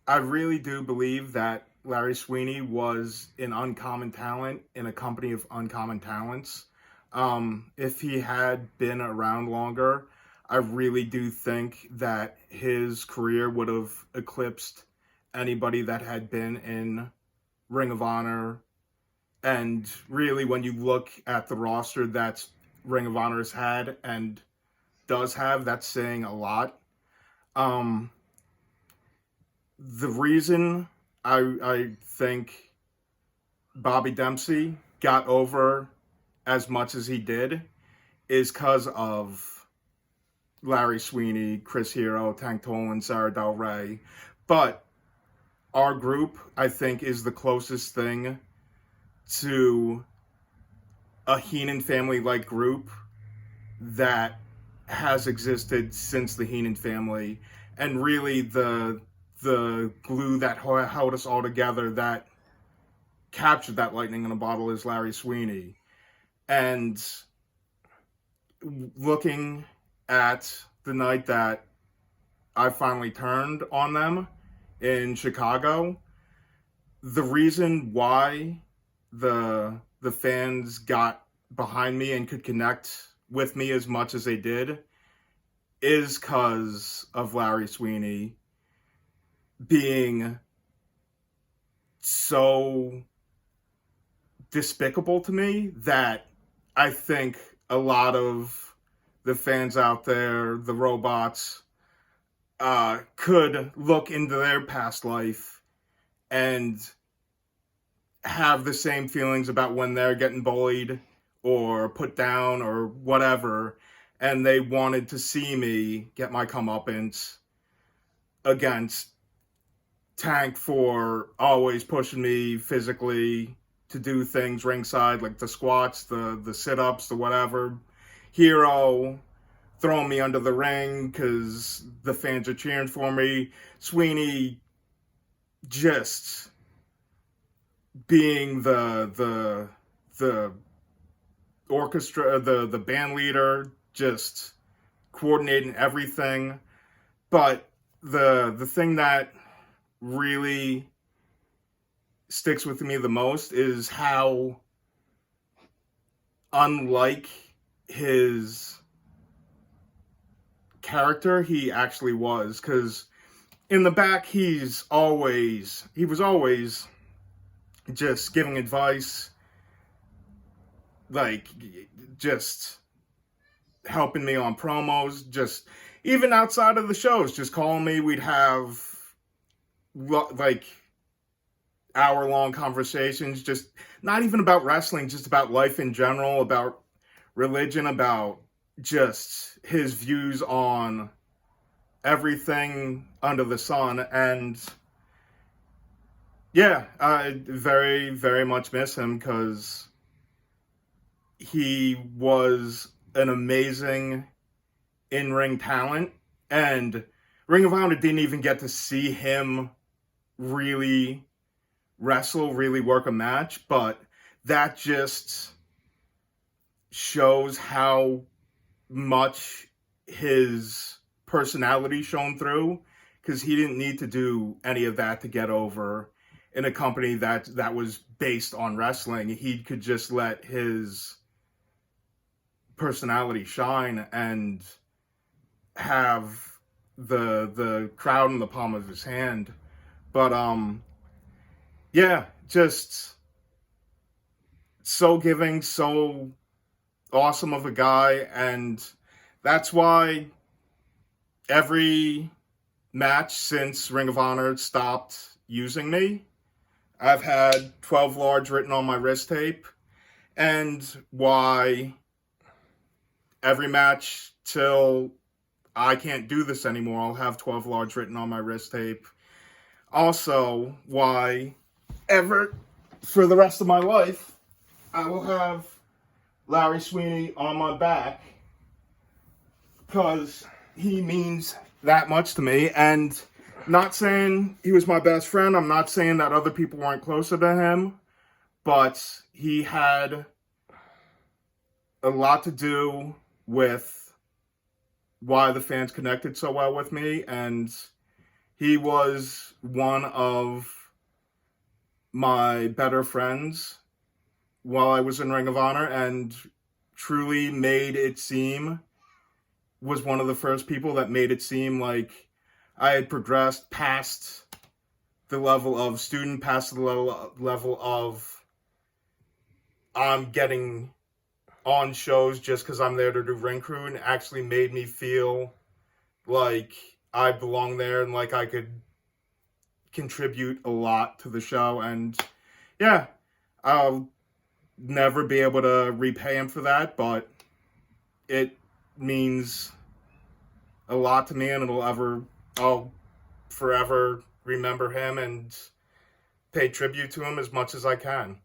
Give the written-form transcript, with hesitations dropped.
I really do believe that Larry Sweeney was an uncommon talent in a company of uncommon talents. If he had been around longer, I really do think that his career would have eclipsed anybody that had been in Ring of Honor. And really, when you look at the roster that Ring of Honor has had and does have, that's saying a lot. Um, the reason I think Bobby Dempsey got over as much as he did is because of Larry Sweeney, Chris Hero, Tank Tolan, Sarah Del Rey. But our group, I think, is the closest thing to a Heenan family like group that has existed since the Heenan family, and really the glue that held us all together, that captured that lightning in a bottle, is Larry Sweeney. And looking at the night that I finally turned on them in Chicago, the reason why the fans got behind me and could connect with me as much as they did is because of Larry Sweeney being so despicable to me that I think a lot of the fans out there, the robots, could look into their past life and have the same feelings about when they're getting bullied or put down or whatever, and they wanted to see me get my comeuppance against Tank for always pushing me physically to do things ringside, like the squats, the sit-ups, the whatever. Hero throwing me under the ring because the fans are cheering for me. Sweeney just being the orchestra, the band leader, just coordinating everything. But the thing that really sticks with me the most is how unlike his character he actually was. Because in the back, he was always just giving advice, like just helping me on promos, just even outside of the shows, just calling me. We'd have like hour-long conversations, just not even about wrestling, just about life in general, about religion, about just his views on everything under the sun. And yeah, I very, very much miss him because he was an amazing in-ring talent, and Ring of Honor didn't even get to see him really wrestle, really work a match, but that just shows how much his personality shone through, because he didn't need to do any of that to get over in a company that was based on wrestling. He could just let his personality shine and have the crowd in the palm of his hand. But yeah, just so giving, so awesome of a guy, and that's why every match since Ring of Honor stopped using me, I've had 12 large written on my wrist tape, and why every match till I can't do this anymore, I'll have 12 large written on my wrist tape. Also, why ever, for the rest of my life, I will have Larry Sweeney on my back, because he means that much to me. And not saying he was my best friend, I'm not saying that other people weren't closer to him, but he had a lot to do with why the fans connected so well with me. And He was one of my better friends while I was in Ring of Honor, and truly made it seem, was one of the first people that made it seem like I had progressed past the level of student, past the level of I'm getting on shows just because I'm there to do ring crew, and actually made me feel like I belong there and like I could contribute a lot to the show. And yeah, I'll never be able to repay him for that, but it means a lot to me, and I'll forever remember him and pay tribute to him as much as I can.